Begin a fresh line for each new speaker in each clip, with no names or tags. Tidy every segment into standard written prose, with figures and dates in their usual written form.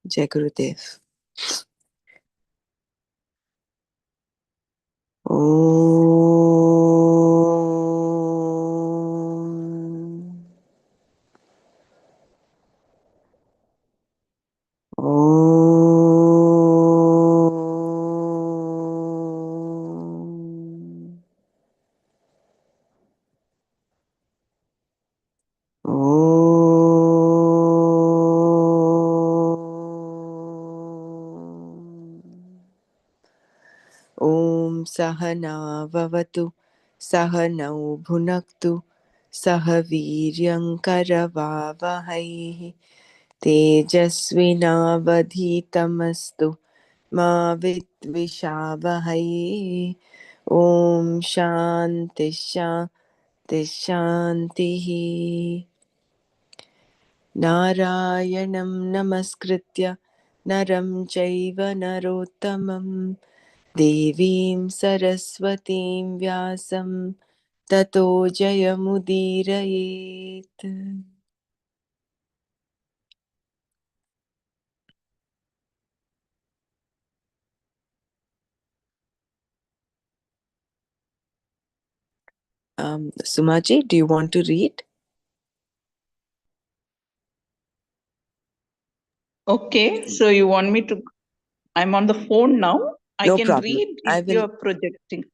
Jai Gurudev. Om. Om. Om Sahana Vavatu Sahanau Bhunaktu Sahaviryankaravavahai Tejasvinavadhitamastu Ma Vidvishavahai. Om Shanti Shanti Shantihi. Narayanam Namaskritya Naram Chaiva Narottamam Devim Saraswatim Vyasam Tato Jayamudirayet. Sumaji, do you want to read?
Okay, so you want me to? I'm on the phone now. I
No
can
problem.
read
I
if
will.
you're projecting.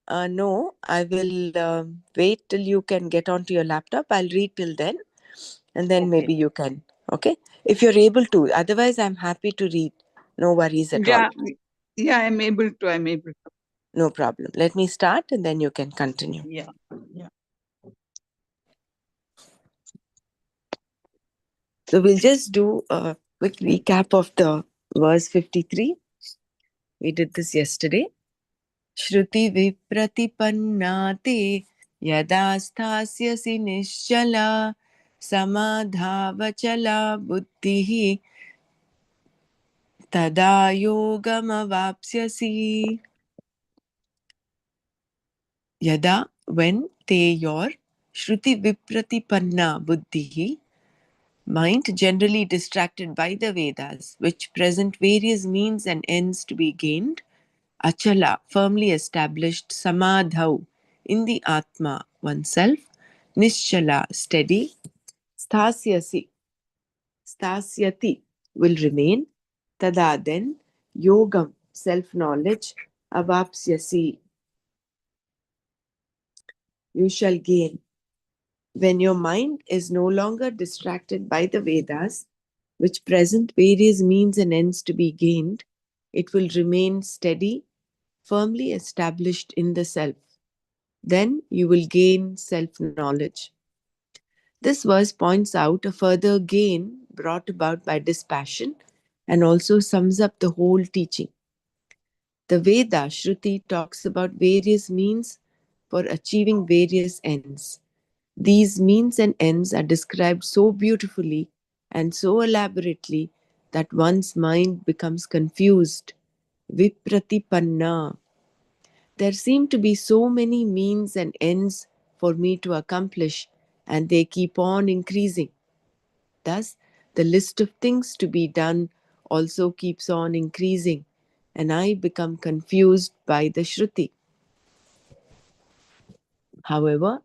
No, I will wait till you can get onto your laptop. I'll read till then, and then
Okay.
maybe you can. Okay, if you're able to. Otherwise, I'm happy to read. No worries at all.
Yeah, I'm able to. I'm able to.
No problem. Let me start, and then you can continue.
Yeah.
So we'll just do a quick recap of the verse 53. We did this yesterday. Shruti vipratipanna te yada sthasyasi nischala samadhavachala buddhihi tada yogamavapsyasi. Yada, when te your Shruti vipratipanna buddhihi, mind generally distracted by the Vedas, which present various means and ends to be gained, achala, firmly established, samadhau, in the Atma, oneself, nischala, steady, sthasyasi, sthasyati, will remain, tada, then, yogam, self-knowledge, avapsyasi, you shall gain. When your mind is no longer distracted by the Vedas, which present various means and ends to be gained, it will remain steady, firmly established in the self. Then you will gain self knowledge. This verse points out a further gain brought about by dispassion and also sums up the whole teaching. The Veda Shruti talks about various means for achieving various ends. These means and ends are described so beautifully and so elaborately that one's mind becomes confused. Vipratipanna. There seem to be so many means and ends for me to accomplish, and they keep on increasing. Thus, the list of things to be done also keeps on increasing, and I become confused by the Shruti. However,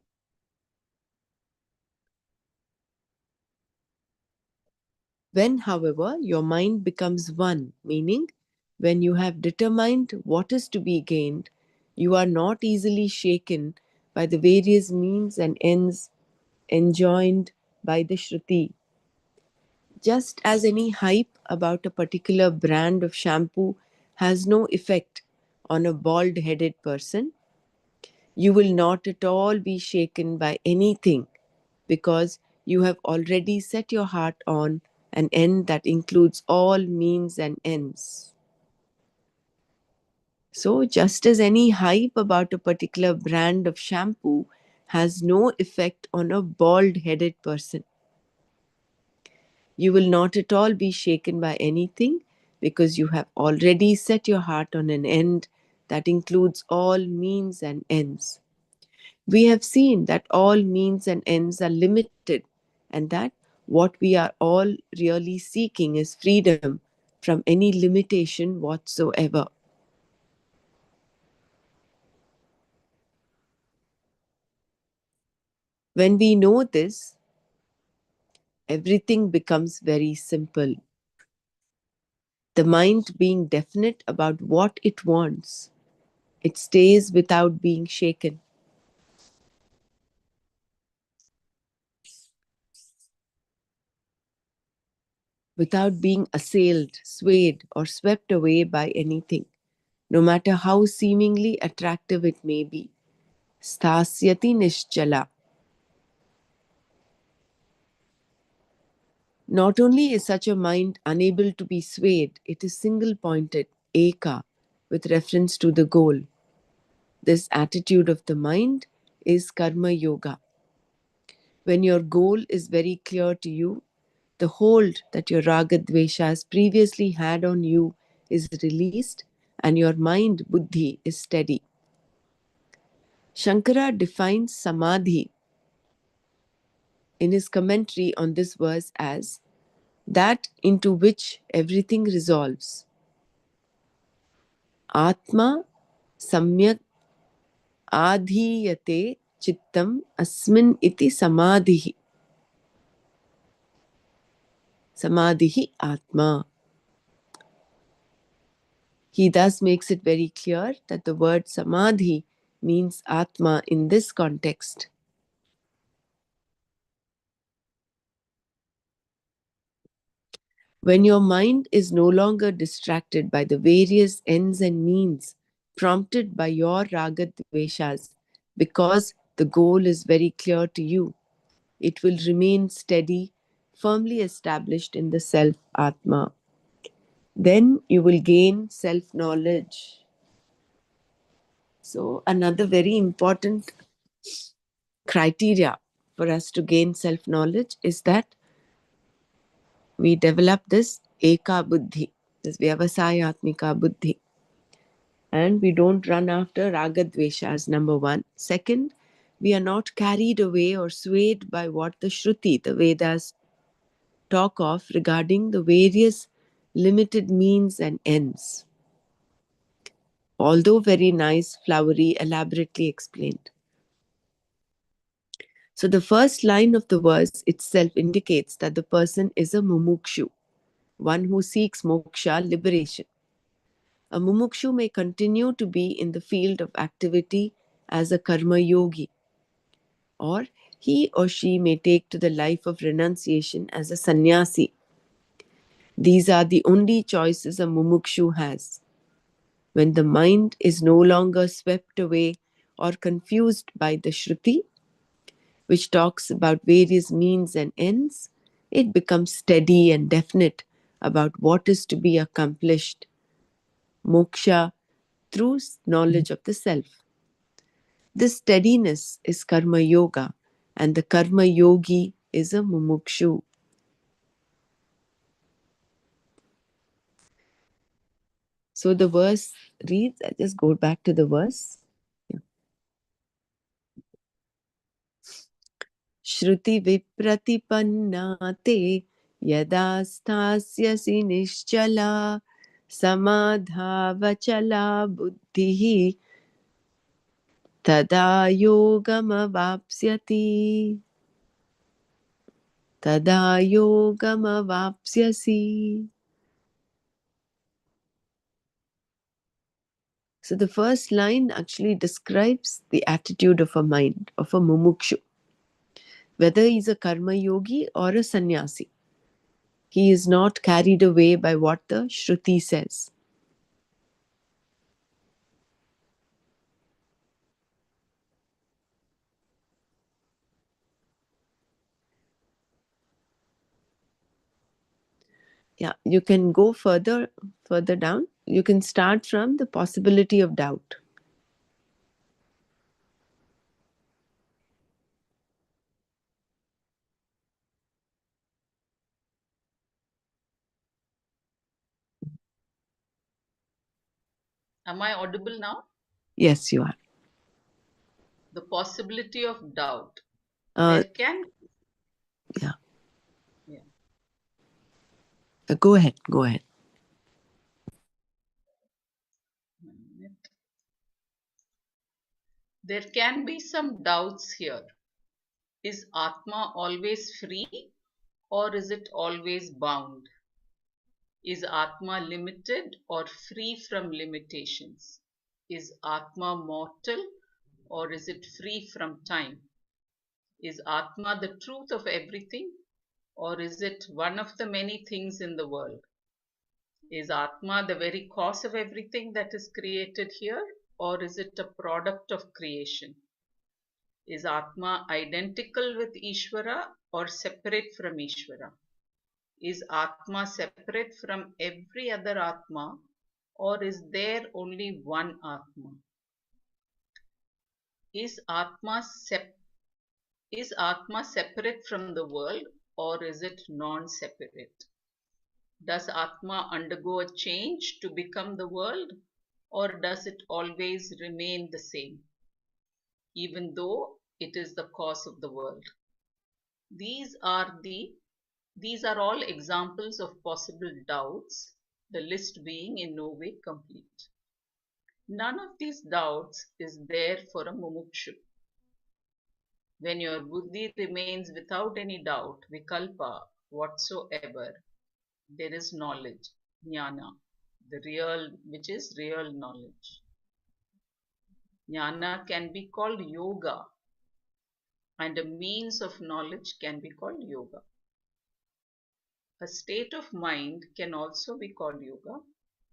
however, your mind becomes one, meaning when you have determined what is to be gained, you are not easily shaken by the various means and ends enjoined by the Shruti. Just as any hype about a particular brand of shampoo has no effect on a bald headed person, you will not at all be shaken by anything because you have already set your heart on an end that includes all means and ends. So, just as any hype about a particular brand of shampoo has no effect on a bald headed person, you will not at all be shaken by anything because you have already set your heart on an end that includes all means and ends. We have seen that all means and ends are limited and that what we are all really seeking is freedom from any limitation whatsoever. When we know this, everything becomes very simple. The mind being definite about what it wants, it stays without being shaken. Without being assailed, swayed, or swept away by anything, no matter how seemingly attractive it may be. Sthasyati nischala. Not only is such a mind unable to be swayed, it is single pointed, eka, with reference to the goal. This attitude of the mind is karma yoga. When your goal is very clear to you, the hold that your raga dveshas previously had on you is released and your mind buddhi is steady. Shankara defines samadhi in his commentary on this verse as that into which everything resolves. Atma samyak adhiyate chittam asmin iti samadhihi. Samadhihi atma. He thus makes it very clear that the word samadhi means atma in this context. When your mind is no longer distracted by the various ends and means prompted by your raga dveshas, because the goal is very clear to you, it will remain steady, firmly established in the self Atma. Then you will gain self knowledge. So, another very important criteria for us to gain self knowledge is that we develop this eka buddhi, this vyavasayatmika buddhi. And we don't run after raga dveshas, number one. Second, we are not carried away or swayed by what the Shruti, the Vedas, talk of regarding the various limited means and ends, although very nice, flowery, elaborately explained. So the first line of the verse itself indicates that the person is a mumukshu, one who seeks moksha, liberation. A mumukshu may continue to be in the field of activity as a karma yogi, or he or she may take to the life of renunciation as a sannyasi. These are the only choices a mumukshu has. When the mind is no longer swept away or confused by the Shruti, which talks about various means and ends, it becomes steady and definite about what is to be accomplished, moksha, through knowledge of the self. This steadiness is karma yoga, and the karma yogi is a mumukshu. So the verse reads, I just go back to the verse. Shruti vipratipanna te yada sthasyasi nischala samadhavachala buddhihi tada yogamavapsyati. Tada yogamavapsyasi. So the first line actually describes the attitude of a mind, of a mumukshu. Whether he's a karma yogi or a sannyasi, he is not carried away by what the Shruti says. Yeah, you can go further down. You can start from the possibility of doubt.
Am I audible now?
Yes, you are.
The possibility of doubt.
Uh,
There can,
yeah.
yeah.
Go ahead. Go ahead.
There can be some doubts here. Is Atma always free or is it always bound? Is Atma limited or free from limitations? Is Atma mortal or is it free from time? Is Atma the truth of everything or is it one of the many things in the world? Is Atma the very cause of everything that is created here or is it a product of creation? Is Atma identical with Ishvara or separate from Ishvara? Is Atma separate from every other Atma or is there only one Atma? Is Atma, is Atma separate from the world or is it non-separate? Does Atma undergo a change to become the world or does it always remain the same, even though it is the cause of the world? These are the These are all examples of possible doubts, the list being in no way complete. None of these doubts is there for a mumukshu. When your buddhi remains without any doubt, vikalpa, whatsoever, there is knowledge, jnana, the real, which is real knowledge. Jnana can be called yoga, and a means of knowledge can be called yoga. A state of mind can also be called yoga.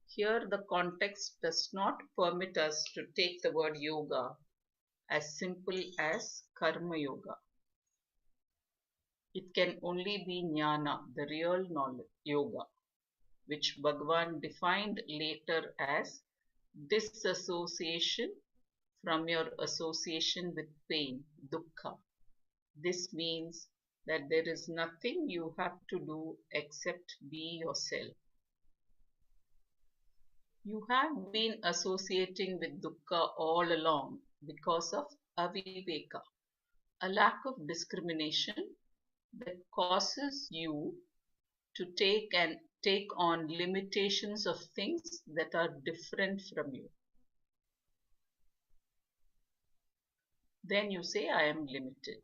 Here, the context does not permit us to take the word yoga as simple as karma yoga. It can only be jnana, the real knowledge, yoga, which Bhagavan defined later as disassociation from your association with pain, dukkha. This means that there is nothing you have to do except be yourself. You have been associating with dukkha all along because of aviveka, a lack of discrimination that causes you to take on limitations of things that are different from you. Then you say, I am limited.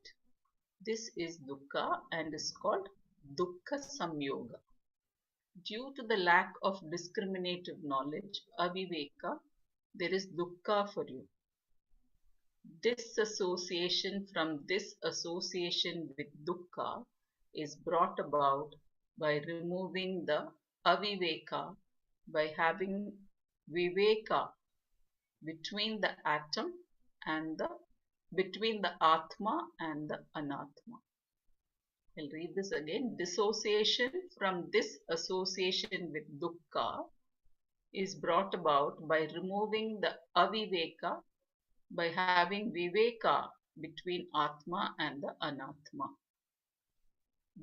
This is dukkha and is called dukkha samyoga. Due to the lack of discriminative knowledge, aviveka, there is dukkha for you. Disassociation from this association with dukkha is brought about by removing the aviveka, by having viveka between the atom and between the atma and the anatma. I'll read this again. Dissociation from this association with dukkha is brought about by removing the aviveka, by having viveka between Atma and the Anatma.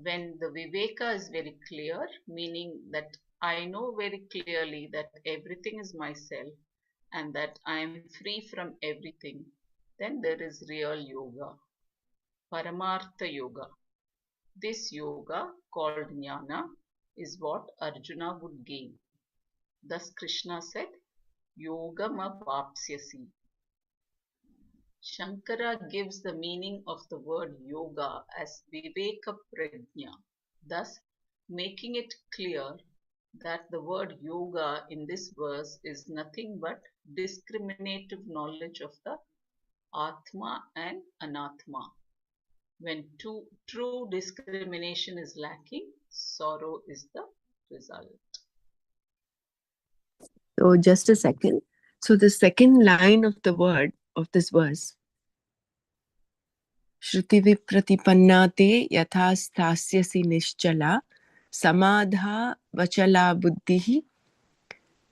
When the viveka is very clear, meaning that I know very clearly that everything is myself and that I am free from everything, then there is real yoga, Paramartha yoga. This yoga, called jnana, is what Arjuna would gain. Thus Krishna said, Yogam avapsyasi. Shankara gives the meaning of the word yoga as viveka prajna, thus making it clear that the word yoga in this verse is nothing but discriminative knowledge of the Atma and Anatma. When true discrimination is lacking, sorrow is the result.
So just a second. So the second line of the word of this verse, Shruti vipratipanna te yatha sthasyasi nischala samadha vachala buddhihi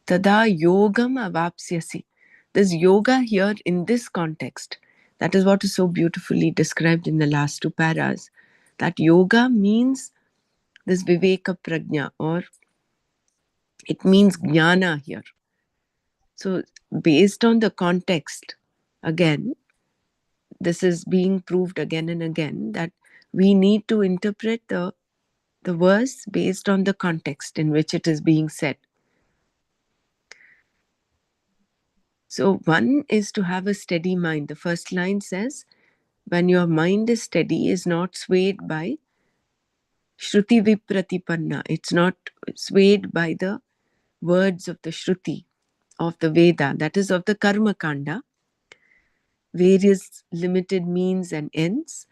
tada yogam avapsyasi. There's yoga here in this context. That is what is so beautifully described in the last two paras. That yoga means this viveka prajna, or it means jnana here. So based on the context, again, this is being proved again and again that we need to interpret the verse based on the context in which it is being said. So one is to have a steady mind. The first line says, when your mind is steady, is not swayed by Shruti Vipratipanna. It's not swayed by the words of the Shruti, of the Veda, that is of the Karma Kanda, various limited means and ends,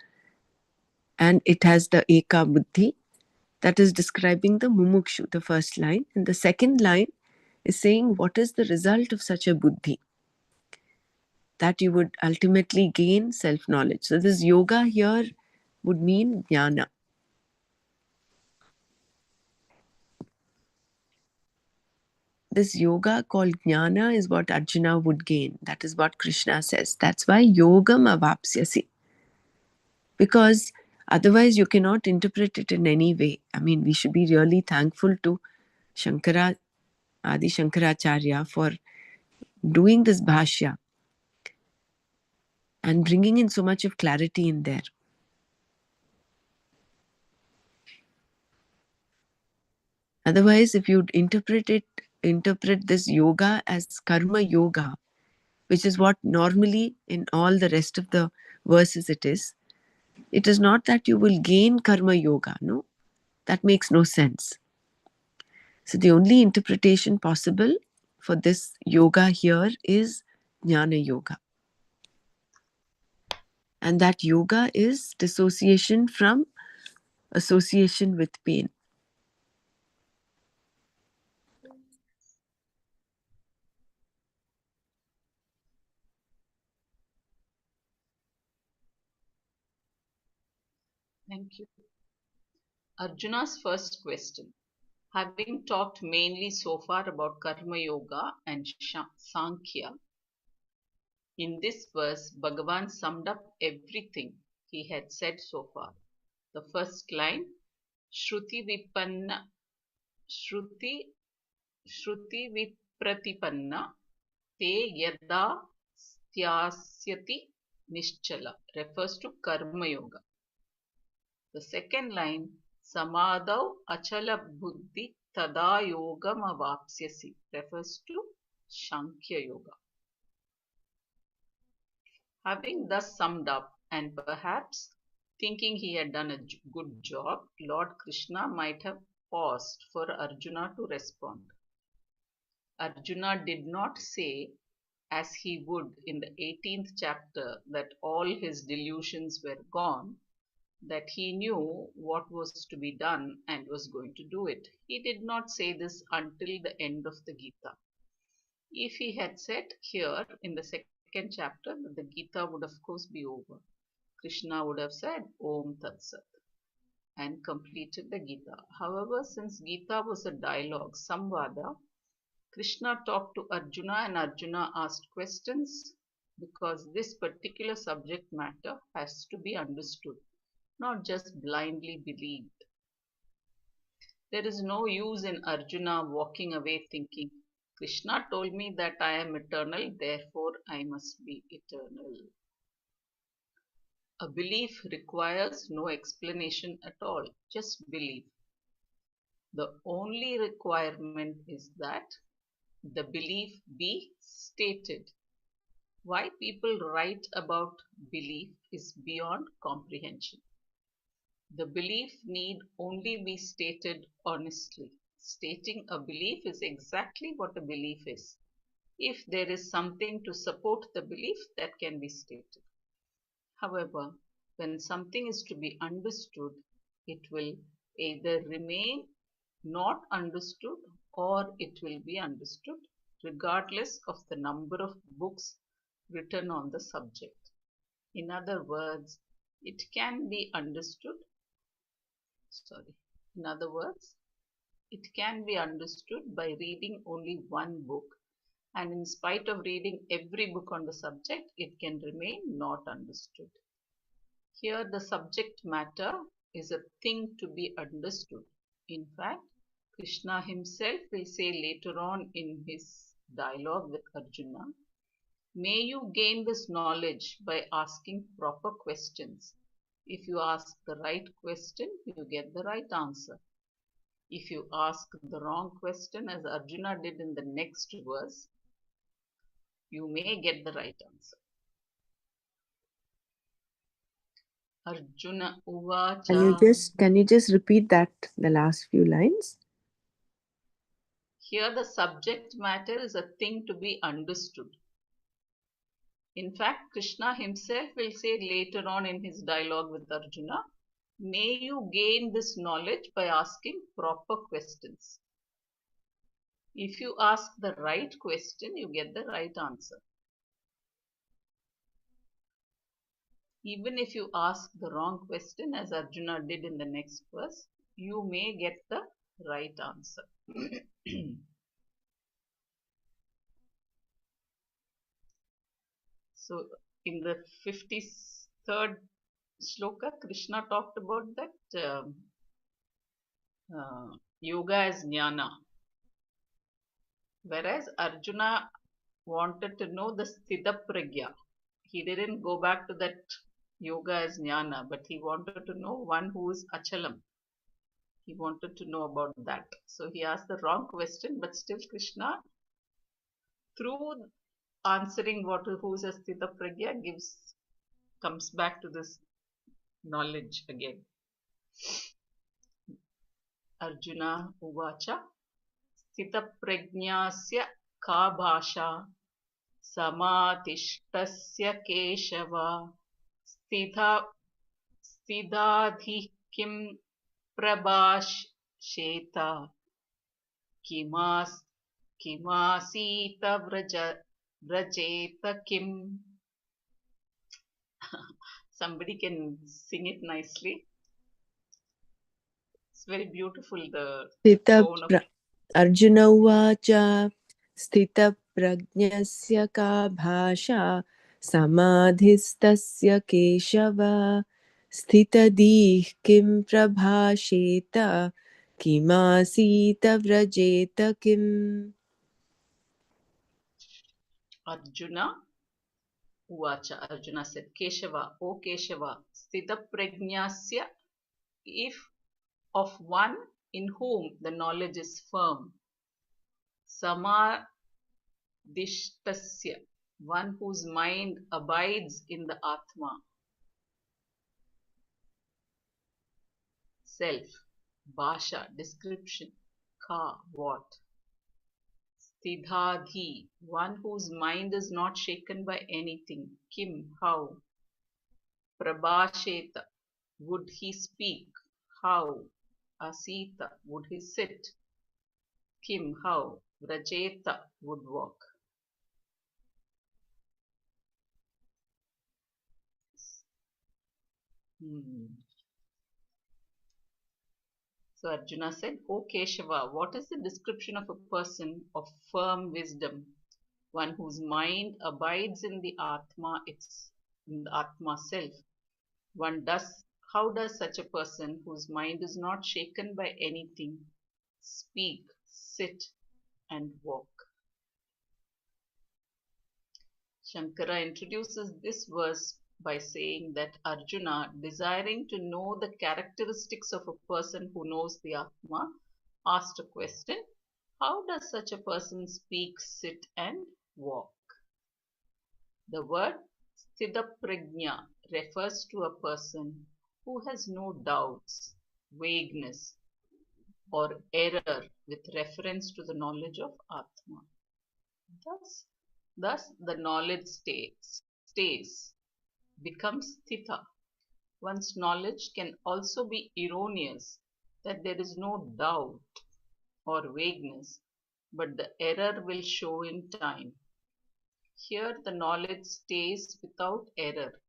and it has the Eka Buddhi, that is describing the Mumukshu, the first line. And the second line is saying what is the result of such a Buddhi, that you would ultimately gain self-knowledge. So this yoga here would mean jnana. This yoga called jnana is what Arjuna would gain. That is what Krishna says. That's why yogam avapsyasi. Because otherwise you cannot interpret it in any way. I mean, we should be really thankful to Shankara, Adi Shankaracharya for doing this bhashya and bringing in so much of clarity in there. Otherwise, if you interpret this yoga as karma yoga, which is what normally in all the rest of the verses it is not that you will gain karma yoga. No, that makes no sense. So the only interpretation possible for this yoga here is jnana yoga. And that yoga is dissociation from association with pain.
Thank you. Arjuna's first question. Having talked mainly so far about Karma Yoga and Sankhya, in this verse, Bhagavan summed up everything he had said so far. The first line, Shruti Vipanna, Shruti, Shruti Vipratipanna, Te Yada Styasyati Nischala, refers to Karma Yoga. The second line, Samadau Achala Buddhi Tada Yogam Avapsyasi, refers to Sankhya Yoga. Having thus summed up and perhaps thinking he had done a good job, Lord Krishna might have paused for Arjuna to respond. Arjuna did not say, as he would in the 18th chapter, that all his delusions were gone, that he knew what was to be done and was going to do it. He did not say this until the end of the Gita. If he had said here in the second chapter, the Gita would of course be over. Krishna would have said Om Tat Sat and completed the Gita. However, since Gita was a dialogue, samvada, Krishna talked to Arjuna and Arjuna asked questions because this particular subject matter has to be understood, not just blindly believed. There is no use in Arjuna walking away thinking, Krishna told me that I am eternal, therefore I must be eternal. A belief requires no explanation at all, just believe. The only requirement is that the belief be stated. Why people write about belief is beyond comprehension. The belief need only be stated honestly. Stating a belief is exactly what a belief is. If there is something to support the belief, that can be stated. However, when something is to be understood, it will either remain not understood or it will be understood, regardless of the number of books written on the subject. In other words, it can be understood. In other words, it can be understood by reading only one book, and in spite of reading every book on the subject, it can remain not understood. Here, the subject matter is a thing to be understood. In fact, Krishna himself will say later on in his dialogue with Arjuna, may you gain this knowledge by asking proper questions. If you ask the right question, you get the right answer. If you ask the wrong question, as Arjuna did in the next verse, You may get the right answer. Arjuna Uvacha.
Can you just repeat that, the last few lines?
Here the subject matter is a thing to be understood. In fact, Krishna himself will say later on in his dialogue with Arjuna, may you gain this knowledge by asking proper questions. If you ask the right question, you get the right answer. Even if you ask the wrong question, as Arjuna did in the next verse, you may get the right answer. So, in the 53rd shloka, Krishna talked about that yoga as jnana, whereas Arjuna wanted to know the sthita pragya. He didn't go back to that yoga as jnana, but he wanted to know one who is achalam. He wanted to know about that. So he asked the wrong question, but still Krishna, through answering who's a sthita pragya, comes back to this knowledge again. Arjuna uvacha sthita prajnasya ka bhasha समातिष्ठस्य Keshav स्थिताधिः किं प्रभाषेत किमासीत व्रजेत किम्. Somebody can sing it nicely. It's very beautiful, the tone of
Arjuna Uvacha Sthita Prajnasya ka bhasha samadhistasya keshava sthitadih kim prabhasheta kimasita vrajeta kim.
Arjuna Uvacha. Arjuna said, Keshava, O Keshava, Sthita Prajnasya, if of one in whom the knowledge is firm, Samadhishtasya, one whose mind abides in the Atma, self, Bhasha, description, Ka, what, Sthidhadhi, one whose mind is not shaken by anything, Kim, how, Prabhasheta, would he speak, how, Asita, would he sit, Kim, how, Vrajeta, would walk. So Arjuna said, O Keshava, what is the description of a person of firm wisdom, one whose mind abides in the Atma, in the Atma self? How does such a person whose mind is not shaken by anything speak, sit, and walk? Shankara introduces this verse by saying that Arjuna, desiring to know the characteristics of a person who knows the Atma, asked a question, how does such a person speak, sit, and walk? The word Sthitaprajna refers to a person who has no doubts, vagueness, or error with reference to the knowledge of Atma. Thus the knowledge stays, becomes sthita. One's knowledge can also be erroneous, that there is no doubt or vagueness, but the error will show in time. Here the knowledge stays without error.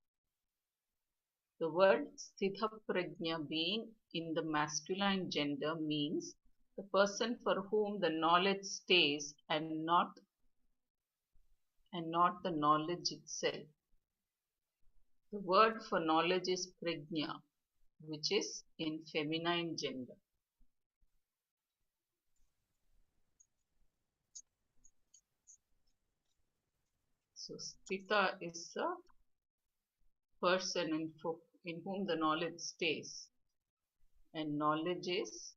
The word sthita prajna being in the masculine gender means the person for whom the knowledge stays and not the knowledge itself. The word for knowledge is prajna, which is in feminine gender. So sthita is a person in whom the knowledge stays, and knowledge is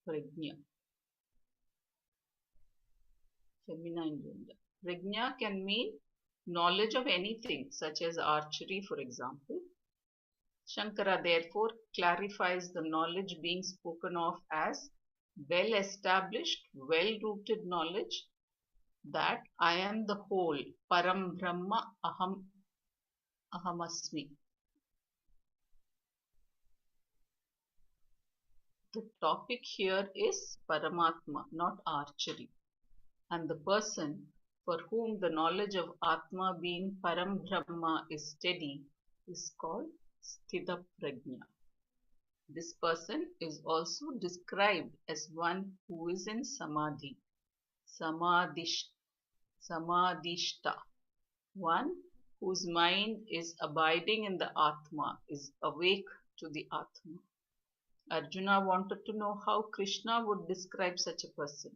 prajna, feminine gender. Prajna can mean knowledge of anything, such as archery, for example. Shankara therefore clarifies the knowledge being spoken of as well established, well rooted knowledge that I am the whole, Param Brahma Ahamasmi. The topic here is Paramatma, not archery. And the person for whom the knowledge of Atma being Param Brahma is steady is called Sthita Prajna. This person is also described as one who is in Samadhi, Samadhish, Samadhishta, one whose mind is abiding in the Atma, is awake to the Atma. Arjuna wanted to know how Krishna would describe such a person.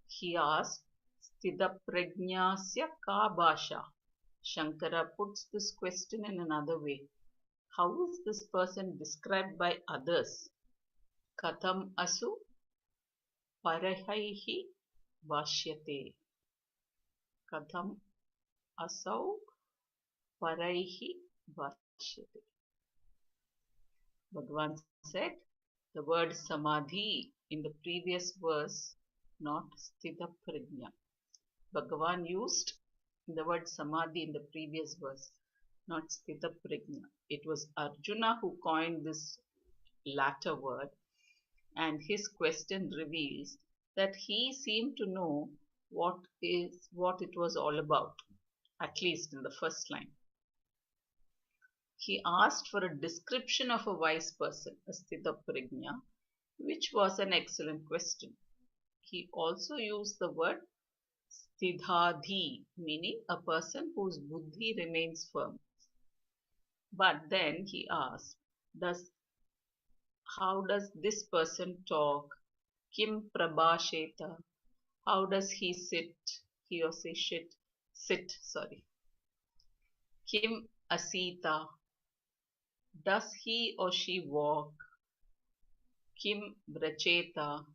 He asked, Sthita Prajnasya ka bhasha? Shankara puts this question in another way. How is this person described by others? Katham asu parahaihi vashyate. Katham asau paraihi vashyate. Bhagavan said the word samadhi in the previous verse, not sthita prajna. Bhagavan used the word samadhi in the previous verse, not sthita prajna. It was Arjuna who coined this latter word, and his question reveals that he seemed to know what it was all about, at least in the first line. He asked for a description of a wise person, a sthita prajna, which was an excellent question. He also used the word sthidhadhi, meaning a person whose buddhi remains firm. But then he asked, how does this person talk? Kim prabhasheta? How does he or sit? Kim asita? Does he or she walk? Kim vracheta?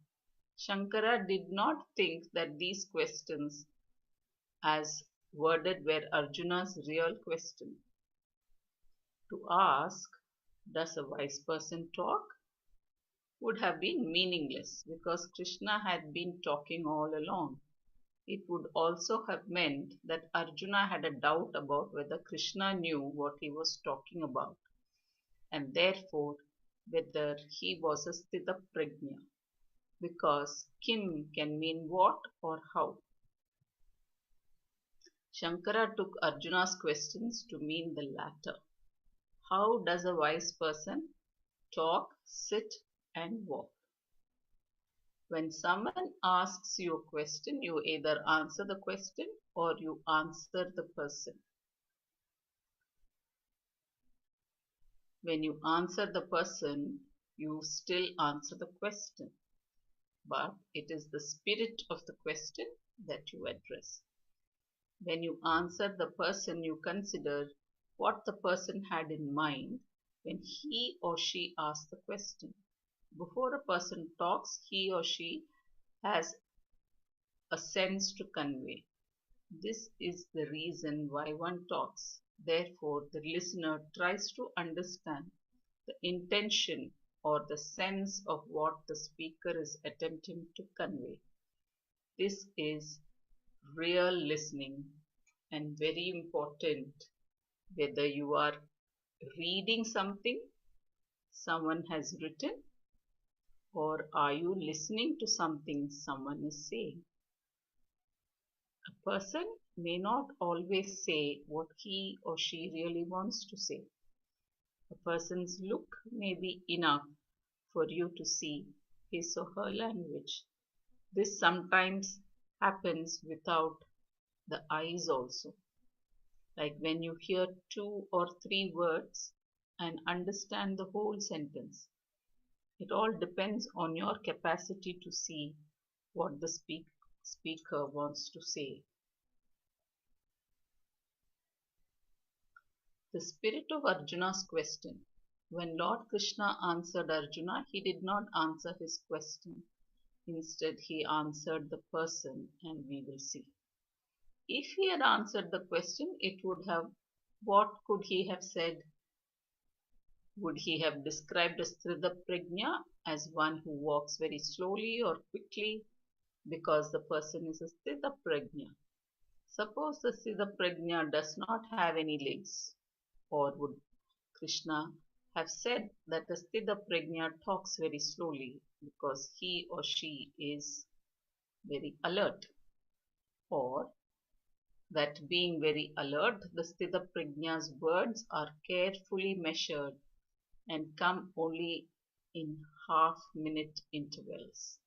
Shankara did not think that these questions, as worded, were Arjuna's real question. To ask, does a wise person talk? Would have been meaningless because Krishna had been talking all along. It would also have meant that Arjuna had a doubt about whether Krishna knew what he was talking about, and therefore whether he was a sthita prajna, because kim can mean what or how. Shankara took Arjuna's questions to mean the latter. How does a wise person talk, sit, and walk? When someone asks you a question, you either answer the question or you answer the person. When you answer the person, you still answer the question, but it is the spirit of the question that you address. When you answer the person, you consider what the person had in mind when he or she asked the question. Before a person talks, he or she has a sense to convey. This is the reason why one talks. Therefore, the listener tries to understand the intention or the sense of what the speaker is attempting to convey. This is real listening and very important whether you are reading something someone has written or are you listening to something someone is saying. A person may not always say what he or she really wants to say. A person's look may be enough for you to see his or her language. This sometimes happens without the eyes also. Like when you hear 2 or 3 words and understand the whole sentence. It all depends on your capacity to see what the speaker wants to say. The spirit of Arjuna's question. When Lord Krishna answered Arjuna, he did not answer his question. Instead, he answered the person, and we will see. If he had answered the question, it would have, what could he have said? Would he have described a Stridhaprajna as one who walks very slowly or quickly because the person is a Stridhaprajna? Suppose the Stridhaprajna does not have any legs, or would Krishna have said that the Stridhaprajna talks very slowly because he or she is very alert, or that being very alert, the Sthidaprajna's words are carefully measured and come only in half-minute intervals,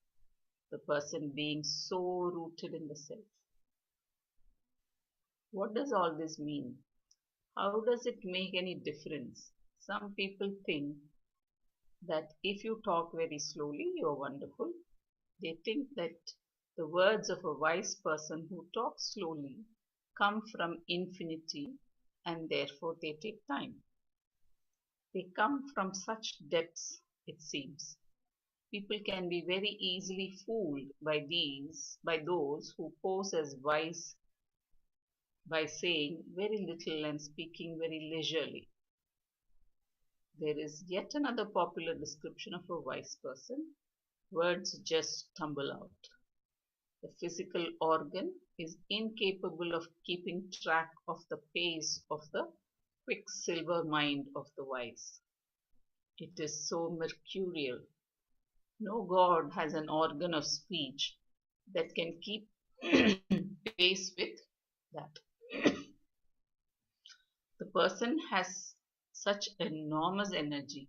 the person being so rooted in the self. What does all this mean? How does it make any difference? Some people think that if you talk very slowly, you're wonderful. They think that the words of a wise person who talks slowly come from infinity and therefore they take time. They come from such depths, it seems. People can be very easily fooled by those who pose as wise by saying very little and speaking very leisurely. There is yet another popular description of a wise person. Words just tumble out. The physical organ is incapable of keeping track of the pace of the quicksilver mind of the wise. It is so mercurial. No god has an organ of speech that can keep pace with that. The person has such enormous energy.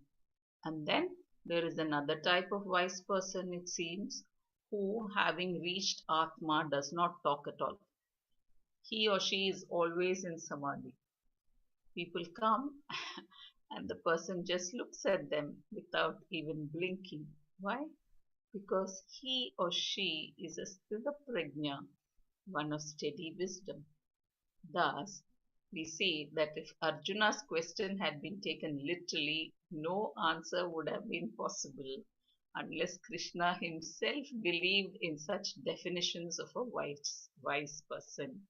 And then there is another type of wise person, it seems, who, having reached Atma, does not talk at all. He or she is always in samadhi. People come and the person just looks at them without even blinking. Why? Because he or she is a sthita prajna, one of steady wisdom. Thus, we see that if Arjuna's question had been taken literally, no answer would have been possible unless Krishna himself believed in such definitions of a wise person.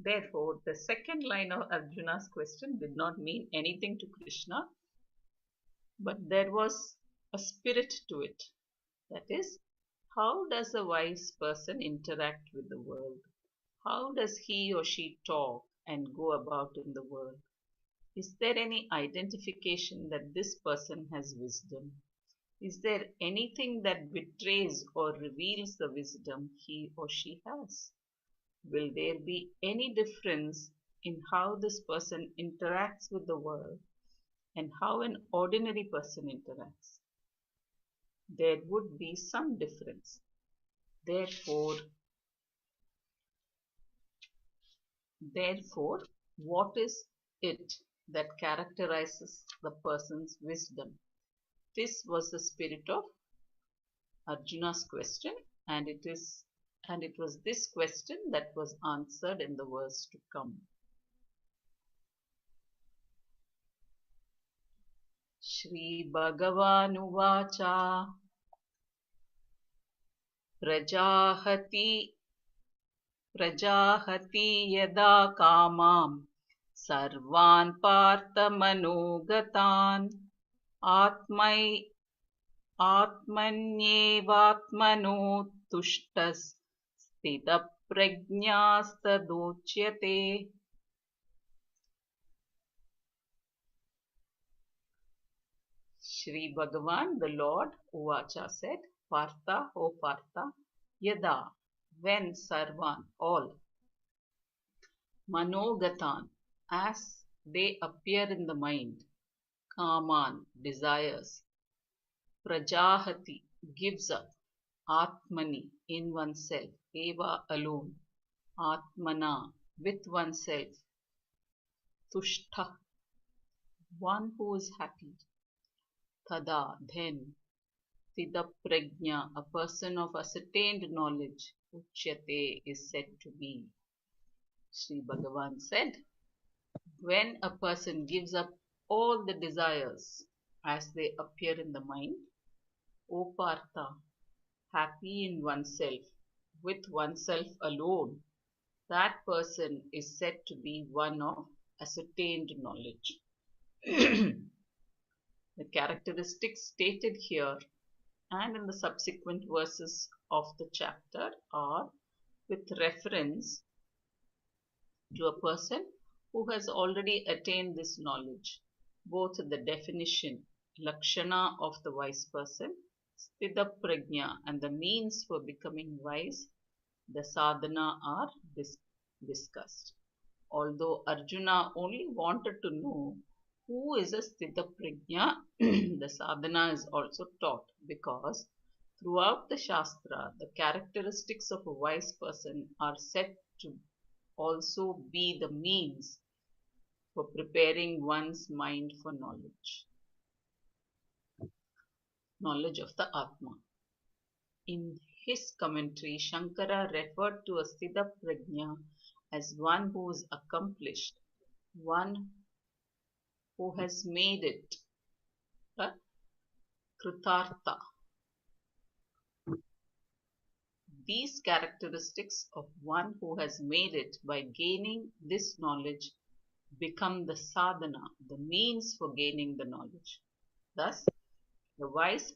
Therefore, the second line of Arjuna's question did not mean anything to Krishna, but there was a spirit to it. That is, how does a wise person interact with the world? How does he or she talk and go about in the world? Is there any identification that this person has wisdom? Is there anything that betrays or reveals the wisdom he or she has? Will there be any difference in how this person interacts with the world and how an ordinary person interacts? There would be some difference. Therefore, what is it that characterizes the person's wisdom? This was the spirit of Arjuna's question, and it was this question that was answered in the verse to come. Shri Bhagawanuvacha Prajahati yada kamam sarvan parthamanogataan atmanyevatmano tushtas sthidaprajñāstadochyate. Shri Bhagavan, the Lord, Uvacha said, Partha, O Partha, Yada, when Sarvan, all, Manogatan, as they appear in the mind, Kaman, desires, Prajahati, gives up, Atmani, in oneself, Eva, alone, Atmana, with oneself, Tushta, one who is happy, Tada, then, Sthidaprajna, a person of ascertained knowledge, Uchyate is said to be. Sri Bhagavan said, when a person gives up all the desires as they appear in the mind, O Partha, happy in oneself, with oneself alone, that person is said to be one of ascertained knowledge. The characteristics stated here and in the subsequent verses of the chapter are with reference to a person who has already attained this knowledge. Both the definition, lakshana of the wise person, sthita prajna, and the means for becoming wise, the sadhana are discussed. Although Arjuna only wanted to know who is a sthita prajna, the sadhana is also taught because throughout the Shastra, the characteristics of a wise person are said to also be the means for preparing one's mind for knowledge of the Atma. In his commentary, Shankara referred to a Siddha Prajna as one who is accomplished, one who has made it, a Kritartha. These characteristics of one who has made it by gaining this knowledge become the sadhana, the means for gaining the knowledge. Thus, the wise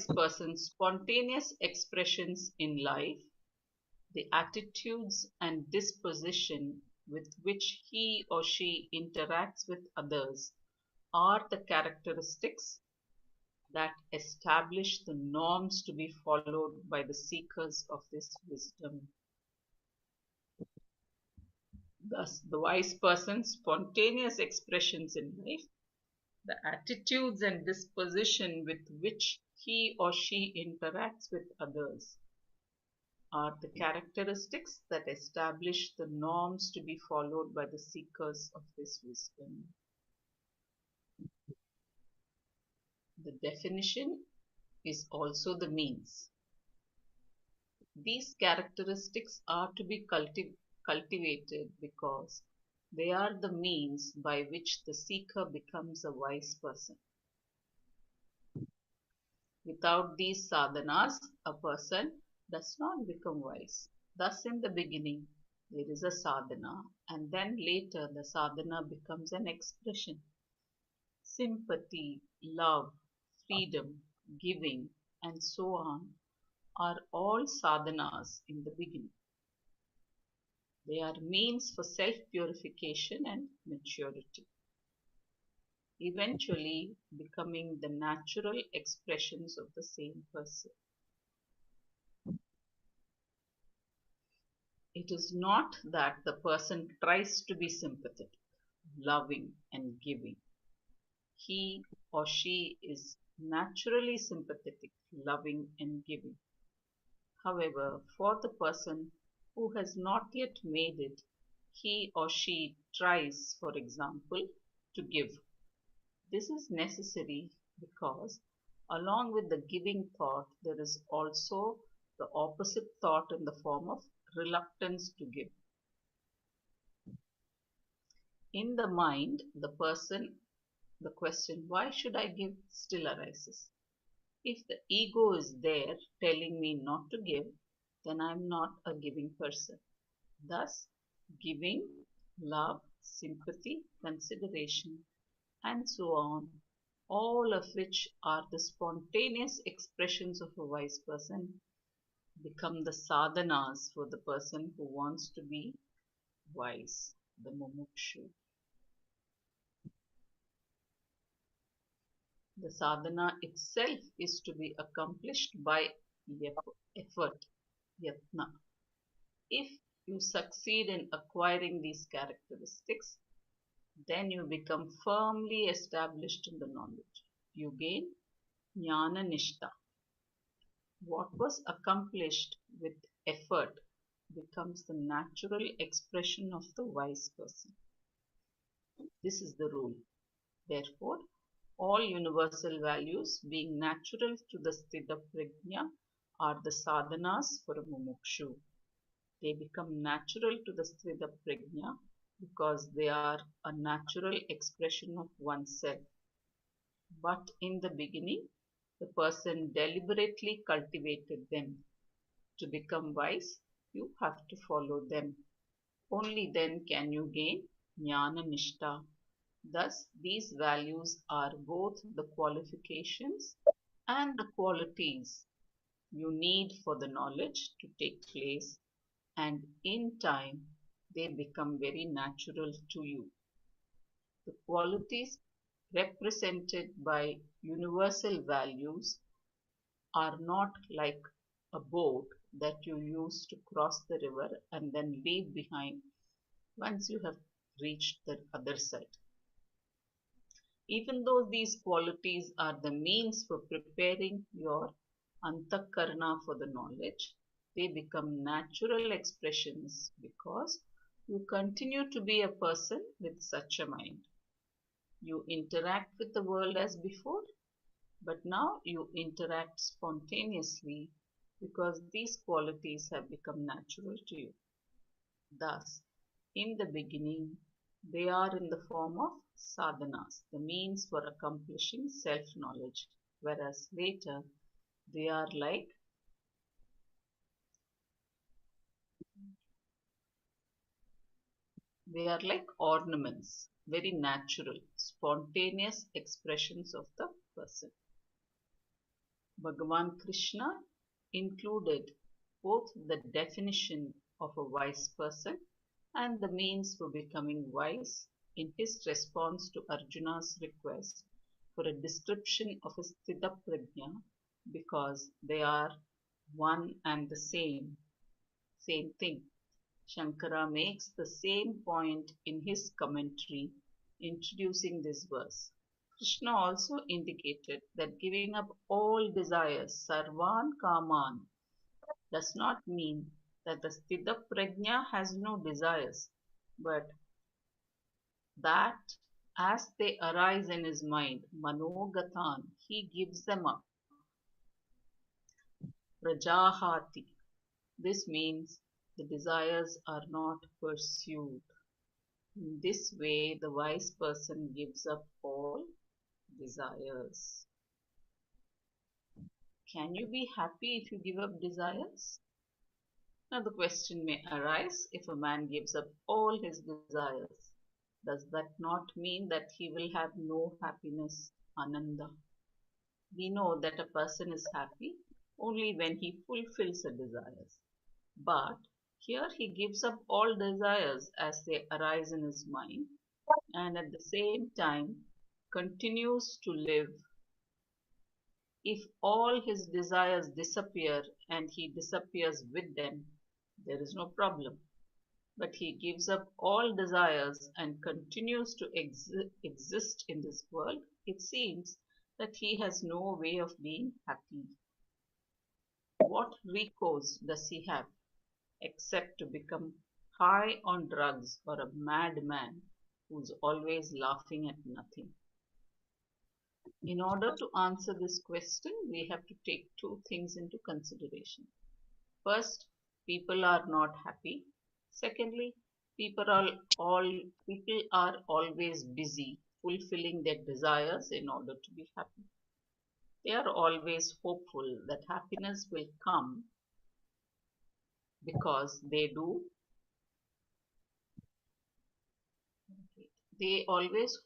person's spontaneous expressions in life, the attitudes and disposition with which he or she interacts with others are the characteristics that establish the norms to be followed by the seekers of this wisdom. Thus, the wise person's spontaneous expressions in life, the attitudes and disposition with which he or she interacts with others are the characteristics that establish the norms to be followed by the seekers of this wisdom. The definition is also the means. These characteristics are to be cultivated because they are the means by which the seeker becomes a wise person. Without these sadhanas, a person does not become wise. Thus, in the beginning, there is a sadhana, and then later the sadhana becomes an expression. Sympathy, love, freedom, giving, and so on are all sadhanas in the beginning. They are means for self-purification and maturity, eventually becoming the natural expressions of the same person. It is not that the person tries to be sympathetic, loving, and giving. He or she is naturally sympathetic, loving, and giving. However, for the person who has not yet made it, he or she tries, for example, to give. This is necessary because, along with the giving thought, there is also the opposite thought in the form of reluctance to give. In the mind, the question, why should I give, still arises. If the ego is there telling me not to give, then I am not a giving person. Thus, giving, love, sympathy, consideration, and so on, all of which are the spontaneous expressions of a wise person, become the sadhanas for the person who wants to be wise, the mumukshu. The sadhana itself is to be accomplished by effort, yatna. If you succeed in acquiring these characteristics, then you become firmly established in the knowledge. You gain jnana nishta. What was accomplished with effort becomes the natural expression of the wise person. This is the rule. Therefore, all universal values being natural to the sthita prajna are the sadhanas for a mumukshu. They become natural to the sthita prajna because they are a natural expression of oneself. But in the beginning, the person deliberately cultivated them. To become wise, You have to follow them. Only then can you gain jnana nishta. Thus, these values are both the qualifications and the qualities you need for the knowledge to take place, and in time they become very natural to you. The qualities represented by universal values are not like a boat that you use to cross the river and then leave behind once you have reached the other side. Even though these qualities are the means for preparing your antakarna for the knowledge, they become natural expressions because you continue to be a person with such a mind. You interact with the world as before, but now you interact spontaneously because these qualities have become natural to you. Thus, in the beginning, they are in the form of sadhanas, the means for accomplishing self knowledge, whereas later they are like ornaments, very natural, spontaneous expressions of the person. Bhagavan Krishna included both the definition of a wise person and the means for becoming wise in his response to Arjuna's request for a description of a Sthita Prajna because they are one and the same thing. Shankara makes the same point in his commentary introducing this verse. Krishna also indicated that giving up all desires, sarvan kaman, does not mean that the Sthita Prajna has no desires, but that as they arise in his mind, manogatan, he gives them up, prajahati. This means the desires are not pursued. In this way, the wise person gives up all desires. Can you be happy if you give up desires? Now, the question may arise, if a man gives up all his desires, does that not mean that he will have no happiness, ananda? We know that a person is happy only when he fulfills the desires. But here he gives up all desires as they arise in his mind and at the same time continues to live. If all his desires disappear and he disappears with them, there is no problem. But he gives up all desires and continues to exist in this world, it seems that he has no way of being happy. What recourse does he have except to become high on drugs or a madman who's always laughing at nothing? In order to answer this question, we have to take two things into consideration. First, people are not happy. Secondly, people are always busy fulfilling their desires in order to be happy. They are always hopeful that happiness will come because they always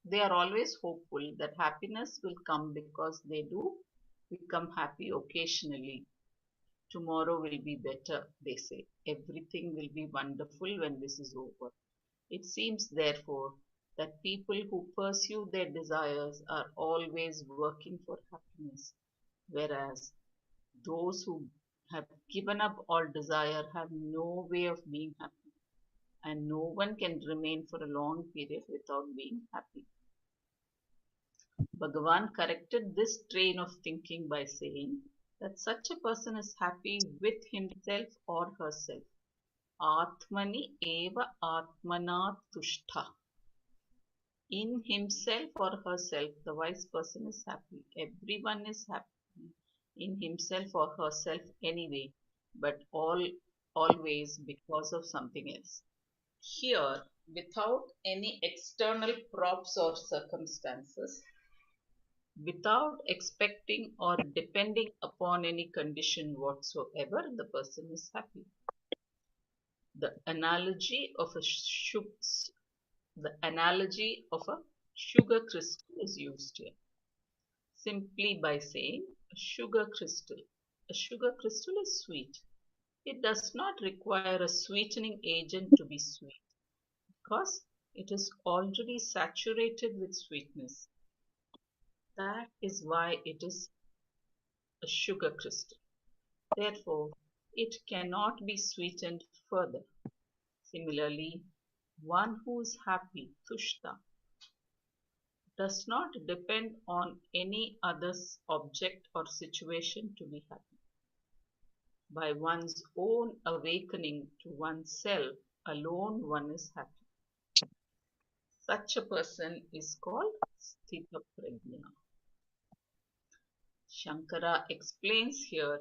they are always hopeful that happiness will come because they do become happy occasionally. Tomorrow will be better, they say. Everything will be wonderful when this is over. It seems, therefore, that people who pursue their desires are always working for happiness, whereas those who have given up all desire have no way of being happy, and no one can remain for a long period without being happy. Bhagavan corrected this train of thinking by saying that such a person is happy with himself or herself. Atmani eva atmana tushta. In himself or herself, the wise person is happy. Everyone is happy in himself or herself anyway, but always because of something else. Here, without any external props or circumstances, without expecting or depending upon any condition whatsoever, the person is happy. the analogy of a sugar crystal is used here. Simply by saying a sugar crystal. A sugar crystal is sweet. It does not require a sweetening agent to be sweet because it is already saturated with sweetness. That is why it is a sugar crystal. Therefore, it cannot be sweetened further. Similarly, one who is happy, tushta, does not depend on any other object or situation to be happy. By one's own awakening to oneself alone, one is happy. Such a person is called Sthita Prajna. Shankara explains here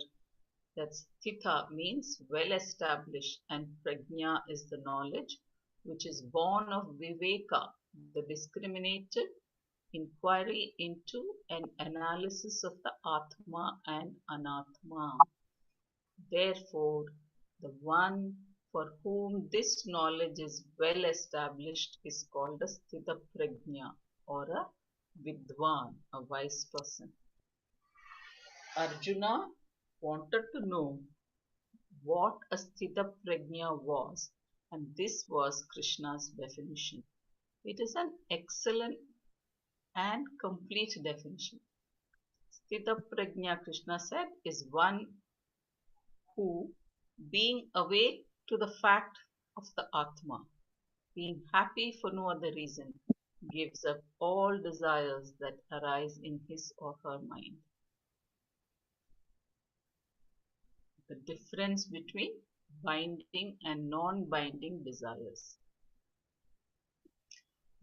that Sthita means well established and Prajna is the knowledge which is born of Viveka, the discriminated inquiry into an analysis of the Atma and Anatma. Therefore, the one for whom this knowledge is well established is called a Sthita Prajna or a Vidwan, a wise person. Arjuna wanted to know what a Sthita Prajna was, and this was Krishna's definition. It is an excellent and complete definition. Sthita Prajna, Krishna said, is one who, being awake to the fact of the Atma, being happy for no other reason, gives up all desires that arise in his or her mind. The difference between binding and non-binding desires.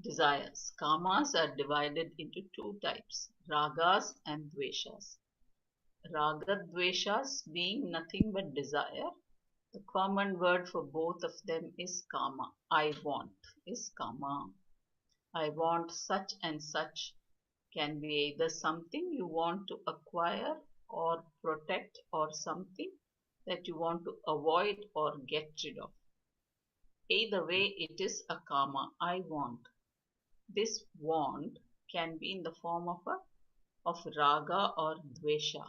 Desires. Kamas are divided into two types, ragas and dveshas. Raga dveshas being nothing but desire. The common word for both of them is kama. I want is kama. I want such and such can be either something you want to acquire or protect or something that you want to avoid or get rid of. Either way, it is a kama. I want. This want can be in the form of raga or dvesha,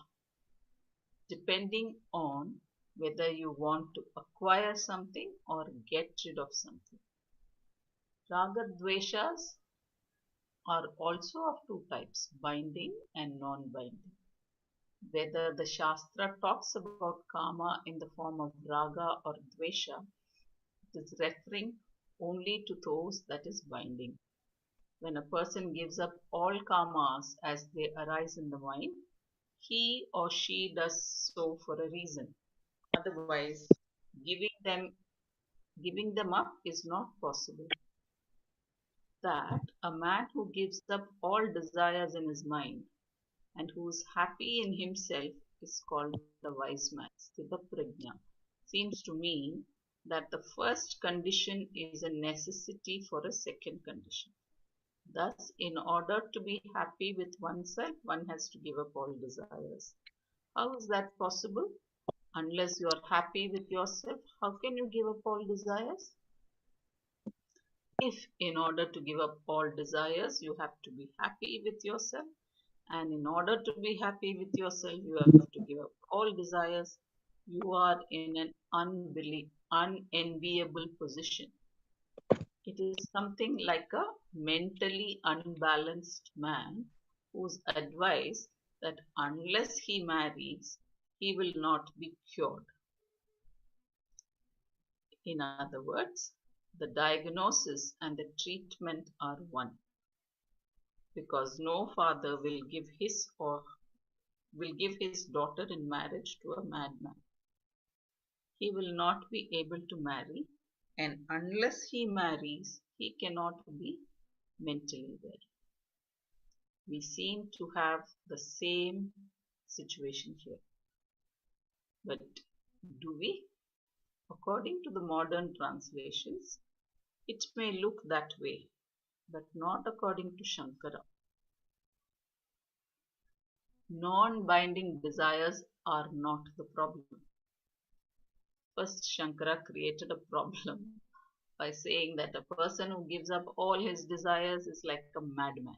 depending on whether you want to acquire something or get rid of something. Raga dveshas are also of two types, binding and non-binding. Whether the Shastra talks about kama in the form of raga or dvesha, it is referring only to those that is binding. When a person gives up all kamas as they arise in the mind, he or she does so for a reason. Otherwise, giving them up is not possible. That a man who gives up all desires in his mind and who is happy in himself is called a wise man, Sthita Prajna. Seems to me that the first condition is a necessity for a second condition. Thus, in order to be happy with oneself, one has to give up all desires. How is that possible? Unless you are happy with yourself, how can you give up all desires? If in order to give up all desires, you have to be happy with yourself, and in order to be happy with yourself, you have to give up all desires, you are in an unenviable position. It is something like a mentally unbalanced man whose advice that unless he marries, he will not be cured. In other words, the diagnosis and the treatment are one, because no father will give his daughter in marriage to a madman. He will not be able to marry, and unless he marries, he cannot be mentally well. We seem to have the same situation here. But do we? According to the modern translations, it may look that way, but not according to Shankara. Non-binding desires are not the problem. First, Shankara created a problem by saying that a person who gives up all his desires is like a madman.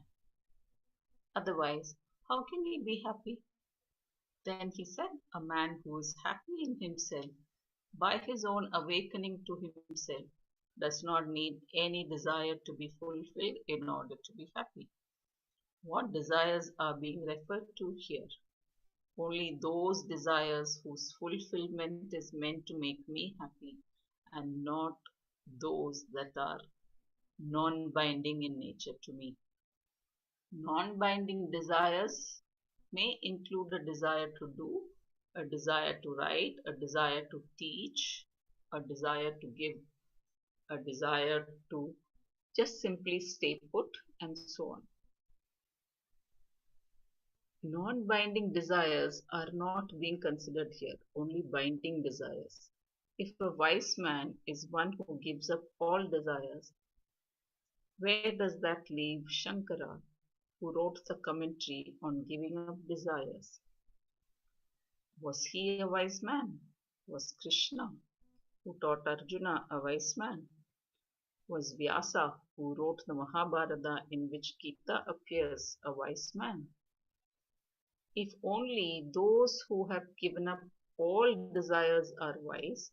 Otherwise, how can he be happy? Then he said, a man who is happy in himself by his own awakening to himself does not need any desire to be fulfilled in order to be happy. What desires are being referred to here? Only those desires whose fulfillment is meant to make me happy, and not those that are non binding in nature to me. Non binding desires may include a desire to do, a desire to write, a desire to teach, a desire to give, a desire to just simply stay put, and so on. Non binding desires are not being considered here, only binding desires. If a wise man is one who gives up all desires, where does that leave Shankara, who wrote the commentary on giving up desires? Was he a wise man? Was Krishna, who taught Arjuna, a wise man? Was Vyasa, who wrote the Mahabharata in which Gita appears, a wise man? If only those who have given up all desires are wise,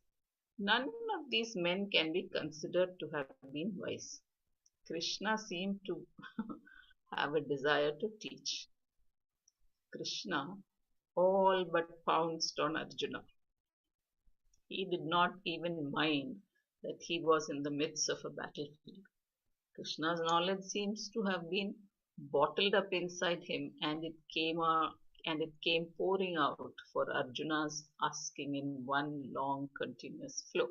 none of these men can be considered to have been wise. Krishna seemed to have a desire to teach. Krishna all but pounced on Arjuna. He did not even mind that he was in the midst of a battlefield. Krishna's knowledge seems to have been bottled up inside him, and it came pouring out for Arjuna's asking in one long continuous flow.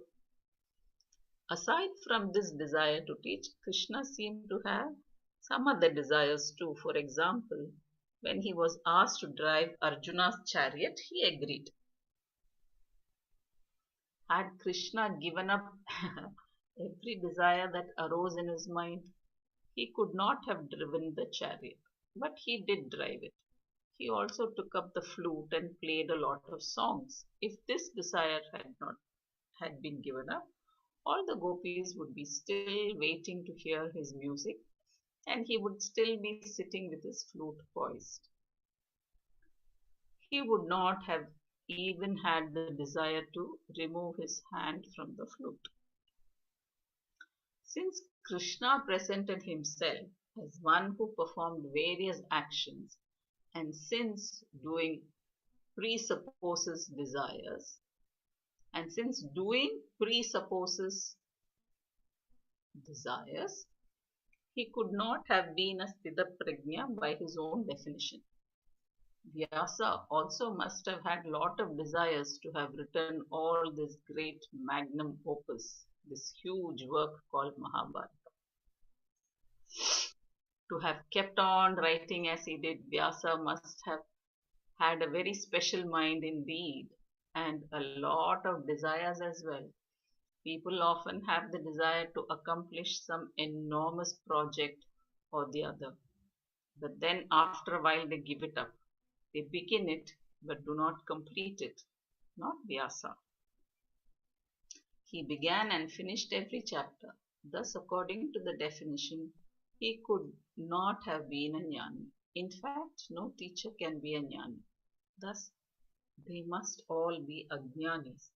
Aside from this desire to teach, Krishna seemed to have some other desires too. For example, when he was asked to drive Arjuna's chariot, he agreed. Had Krishna given up every desire that arose in his mind, he could not have driven the chariot, but he did drive it. He also took up the flute and played a lot of songs. If this desire had been given up, all the gopis would be still waiting to hear his music, and he would still be sitting with his flute poised. He would not have even had the desire to remove his hand from the flute. Since Krishna presented himself as one who performed various actions, and since doing presupposes desires, and since doing presupposes desires, he could not have been a Sthitaprajna by his own definition. Vyasa also must have had a lot of desires to have written all this great magnum opus, this huge work called Mahabharata. To have kept on writing as he did, Vyasa must have had a very special mind indeed, and a lot of desires as well. People often have the desire to accomplish some enormous project or the other, but then after a while they give it up. They begin it but do not complete it. Not Vyasa. He began and finished every chapter. Thus, according to the definition, he could not have been a jnani. In fact, no teacher can be a jnani. Thus, they must all be ajnanis.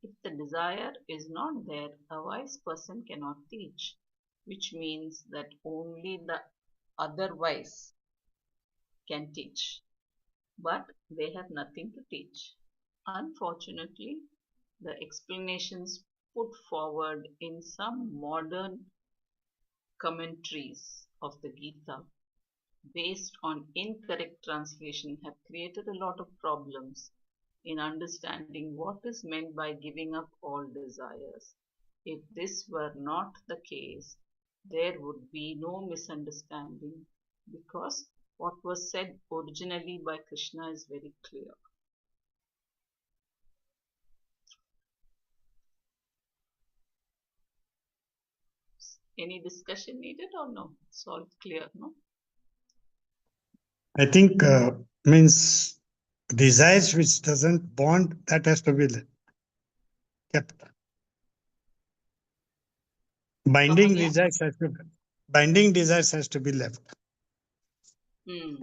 If the desire is not there, a wise person cannot teach, which means that only the otherwise can teach, but they have nothing to teach. Unfortunately, the explanations put forward in some modern commentaries of the Gita based on incorrect translation have created a lot of problems in understanding what is meant by giving up all desires. If this were not the case, there would be no misunderstanding because what was said originally by Krishna is very clear. Any discussion needed or no? It's all clear, no?
I think means desires which doesn't bond, that has to be kept.
Come
Binding
again?
desires has to binding desires has to be left.
Hmm.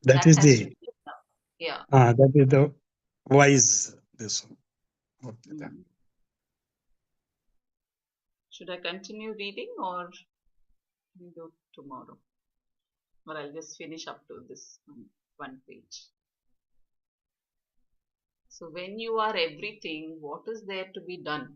That
That
is
has to
the
be enough. Yeah.
that is the wise this one. Okay.
Hmm. Should I continue reading or we do tomorrow? Or I'll just finish up to this one page. So when you are everything, what is there to be done?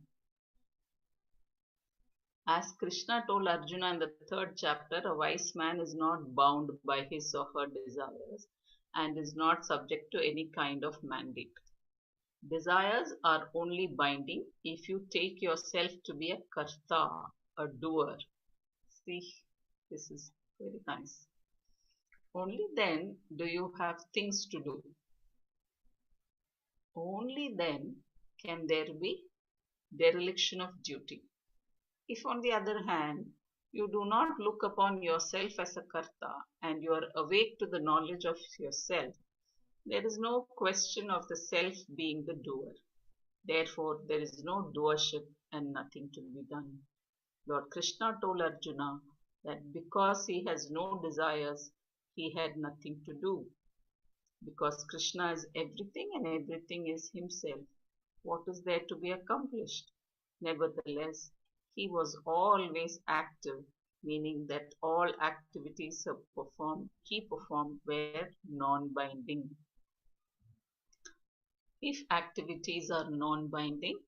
As Krishna told Arjuna in the third chapter, a wise man is not bound by his or her desires and is not subject to any kind of mandate. Desires are only binding if you take yourself to be a karta, a doer. See, this is very nice. Only then do you have things to do. Only then can there be dereliction of duty. If, on the other hand, you do not look upon yourself as a karta and you are awake to the knowledge of yourself, there is no question of the self being the doer. Therefore, there is no doership and nothing to be done. Lord Krishna told Arjuna that because he has no desires, he had nothing to do. Because Krishna is everything and everything is himself, what is there to be accomplished? Nevertheless, he was always active, meaning that all activities he performed were non-binding. If activities are non-binding,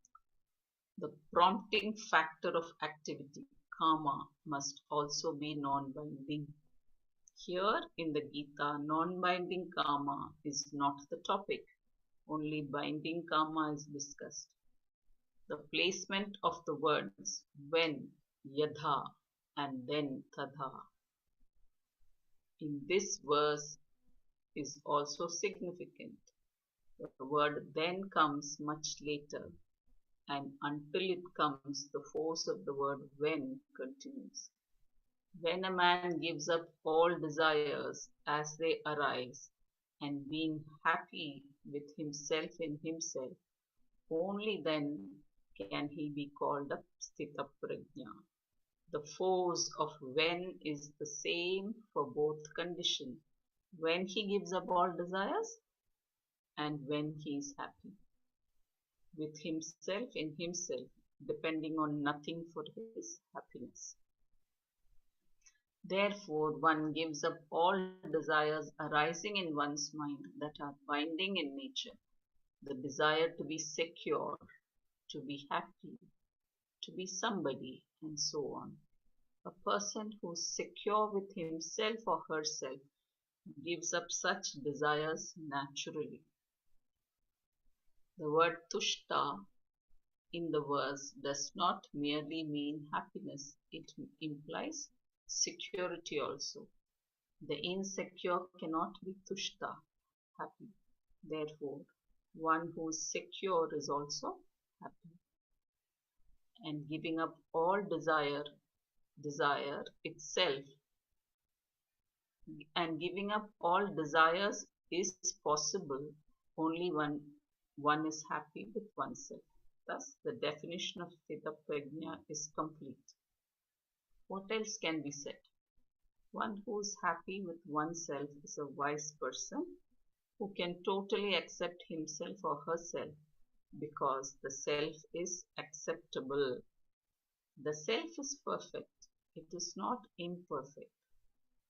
the prompting factor of activity, karma, must also be non-binding. Here in the Gita, non-binding karma is not the topic. Only binding karma is discussed. The placement of the words when, yadha, and then tadha in this verse is also significant. The word then comes much later, and until it comes, the force of the word when continues. When a man gives up all desires as they arise and being happy with himself in himself, only then can he be called a sthita prajna. The force of when is the same for both conditions. When he gives up all desires and when he is happy with himself in himself, depending on nothing for his happiness. Therefore, one gives up all desires arising in one's mind that are binding in nature, the desire to be secure, to be happy, to be somebody, and so on. A person who's secure with himself or herself gives up such desires naturally. The word tushta in the verse does not merely mean happiness, it implies security also. The insecure cannot be tushta, happy. Therefore, one who is secure is also happy. And giving up all desire itself, and giving up all desires is possible only when one is happy with oneself. Thus, the definition of Sthita Prajna is complete. What else can be said? One who is happy with oneself is a wise person who can totally accept himself or herself because the self is acceptable. The self is perfect, it is not imperfect.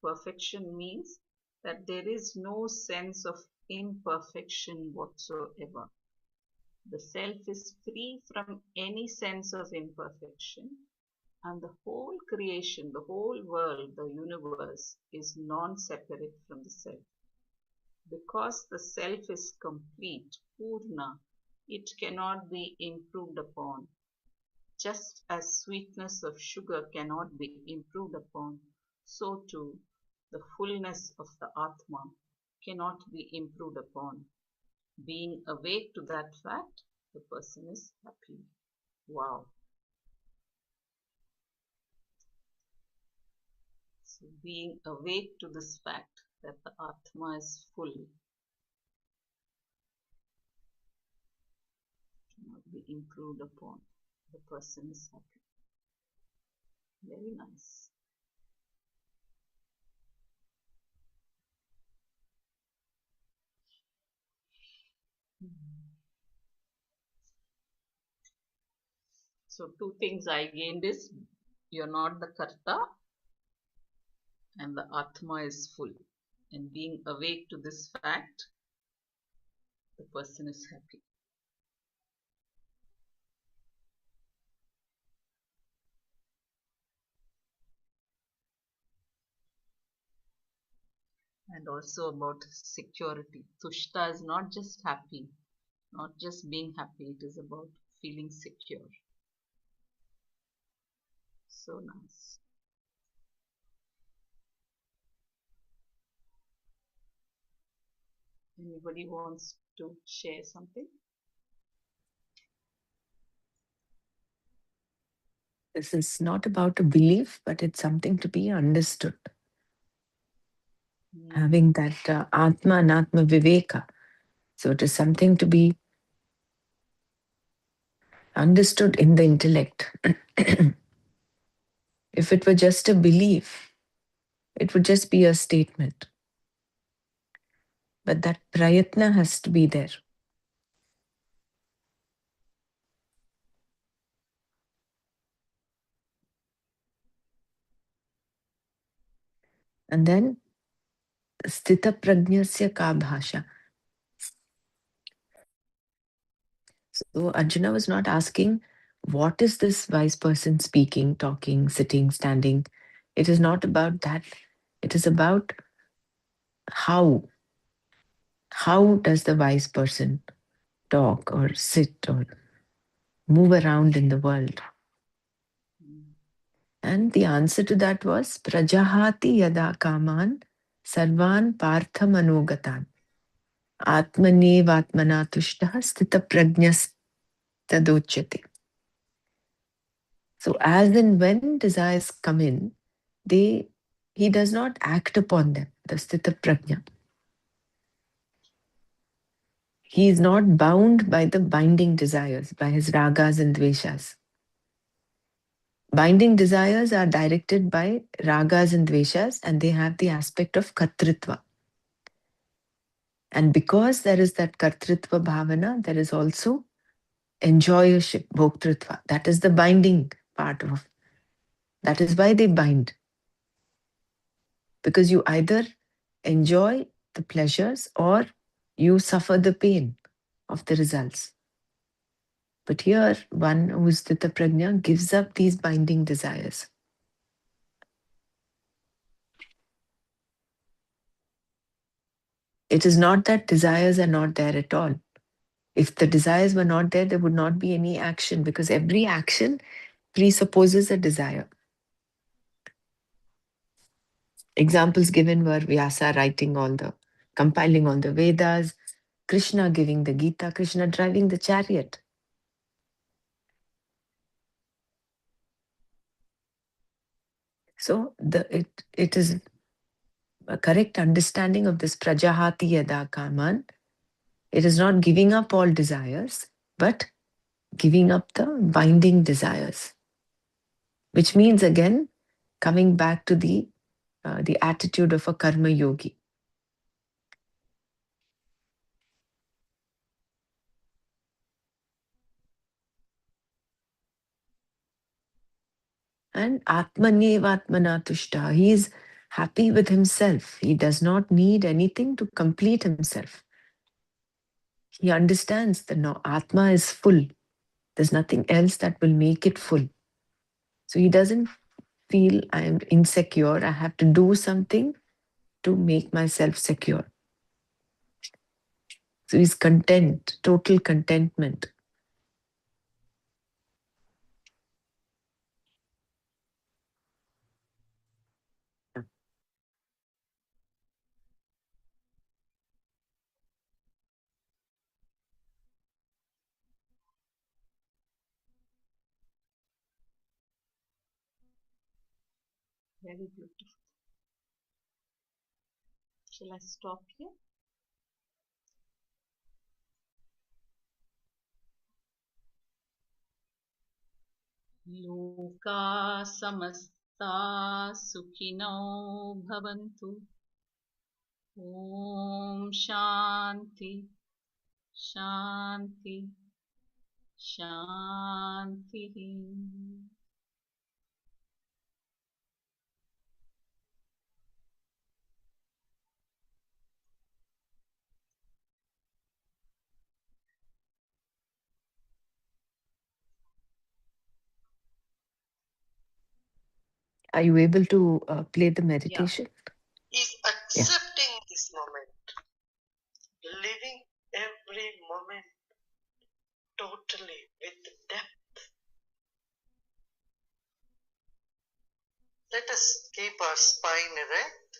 Perfection means that there is no sense of imperfection whatsoever. The self is free from any sense of imperfection, and the whole creation, the whole world, the universe is non separate from the self. Because the self is complete, Purna, it cannot be improved upon. Just as sweetness of sugar cannot be improved upon, so too the fullness of the Atma cannot be improved upon. Being awake to that fact, the person is happy. Wow. So being awake to this fact that the Atma is full cannot be improved upon. The person is happy. Very nice. So two things I gained is you're not the karta and the atma is full. And being awake to this fact, the person is happy. And also about security. Tushta is not just happy, not just being happy, it is about feeling secure. So nice. Anybody wants to share something?
This is not about a belief, but it's something to be understood. Having that Atma and Atma Viveka. So it is something to be understood in the intellect. If it were just a belief, it would just be a statement. But that prayatna has to be there. And then Sthita Prajnasya Ka Bhasha. So Arjuna was not asking, what is this wise person speaking, talking, sitting, standing? It is not about that. It is about how. How does the wise person talk or sit or move around in the world? And the answer to that was Prajahati yada kaman sarvan partha manogatan atmanev atmana tushtah sthita prajnas tadochyate. So as and when desires come in, he does not act upon them, the sthita prajna. He is not bound by the binding desires, by his ragas and dveshas. Binding desires are directed by ragas and dveshas, and they have the aspect of kartritva. And because there is that kartritva bhavana, there is also enjoyership, bhoktritva. That is the binding part of. That is why they bind. Because you either enjoy the pleasures or you suffer the pain of the results. But here, one who is Sthita Prajna gives up these binding desires. It is not that desires are not there at all. If the desires were not there, there would not be any action, because every action presupposes a desire. Examples given were Vyasa compiling all the Vedas, Krishna giving the Gita, Krishna driving the chariot. So it is a correct understanding of this Prajahati Yada Kaman. It is not giving up all desires, but giving up the binding desires. Which means again, coming back to the attitude of a karma yogi. And Atmanev Atmana Tushta. He is happy with himself. He does not need anything to complete himself. He understands that no, Atma is full. There's nothing else that will make it full. So he doesn't feel I am insecure. I have to do something to make myself secure. So he's content, total contentment.
Very beautiful. Shall I stop here? लोका समस्ता सुखिनो भवन्तु। ॐ शान्ति शान्ति शान्तिः।
Are you able to play the meditation?
Is accepting this moment, living every moment totally with depth. Let us keep our spine erect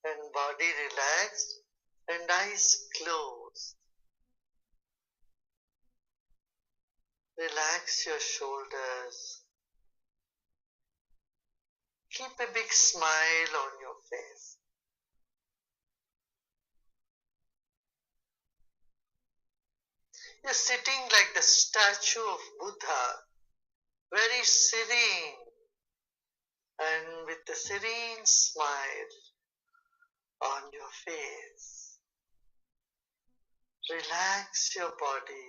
and body relaxed and eyes closed. Relax your shoulders. Keep a big smile on your face. You're sitting like the statue of Buddha, very serene and with a serene smile on your face. Relax your body.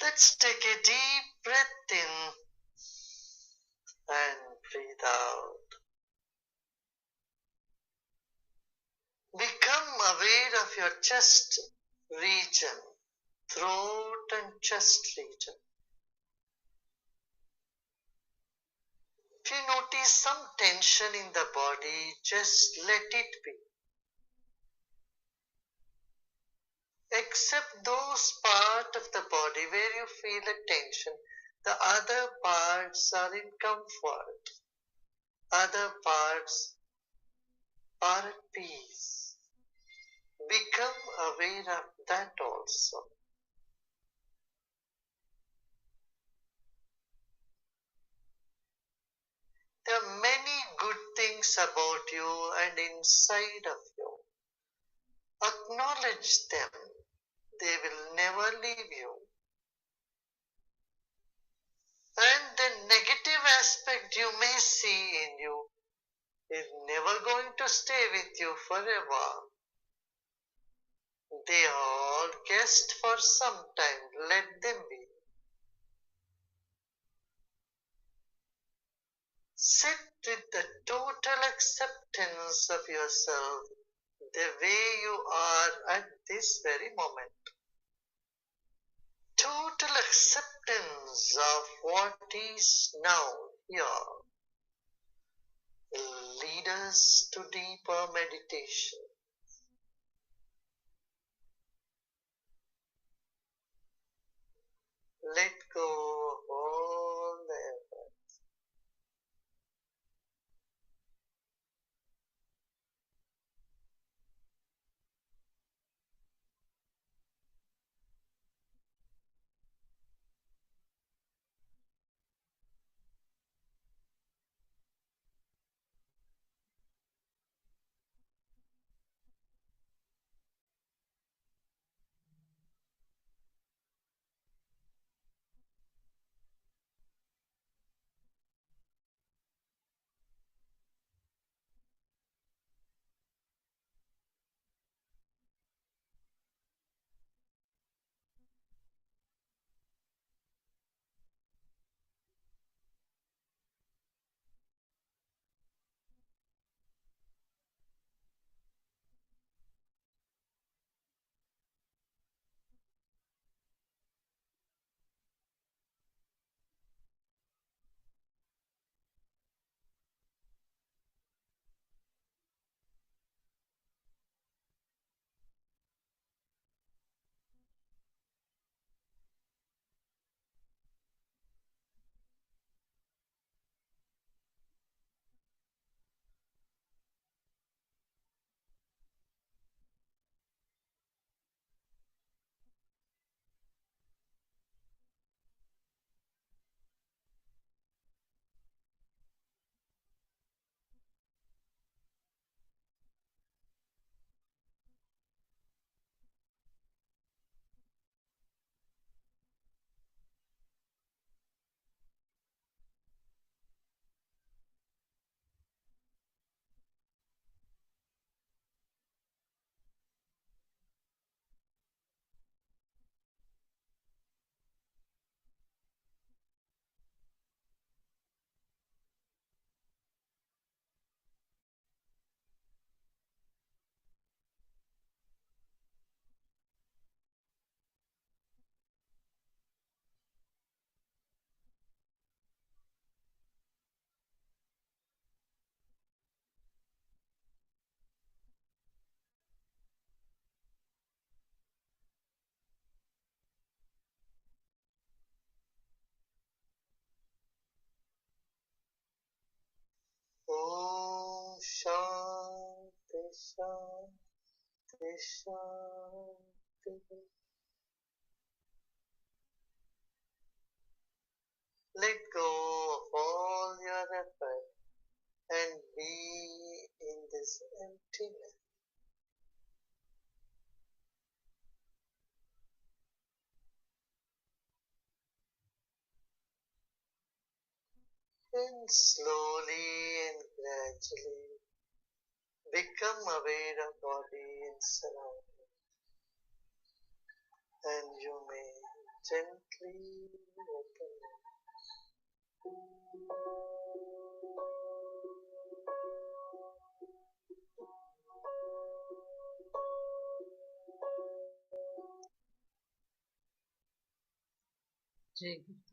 Let's take a deep breath in and breathe out. Become aware of your chest region, throat and chest region. If you notice some tension in the body, just let it be. Except those parts of the body where you feel a tension, the other parts are in comfort. Other parts are at peace. Become aware of that also. There are many good things about you and inside of you. Acknowledge them. They will never leave you. And the negative aspect you may see in you is never going to stay with you forever. They are all guests for some time. Let them be. Sit with the total acceptance of yourself the way you are at this very moment. Total acceptance of what is now here will lead us to deeper meditation. Let go of all the effort. Om Shanti Shanti Shanti. Let go of all your effort and be in this emptiness. And slowly and gradually become aware of body and surroundings. And you may gently open it.
Jai Guru.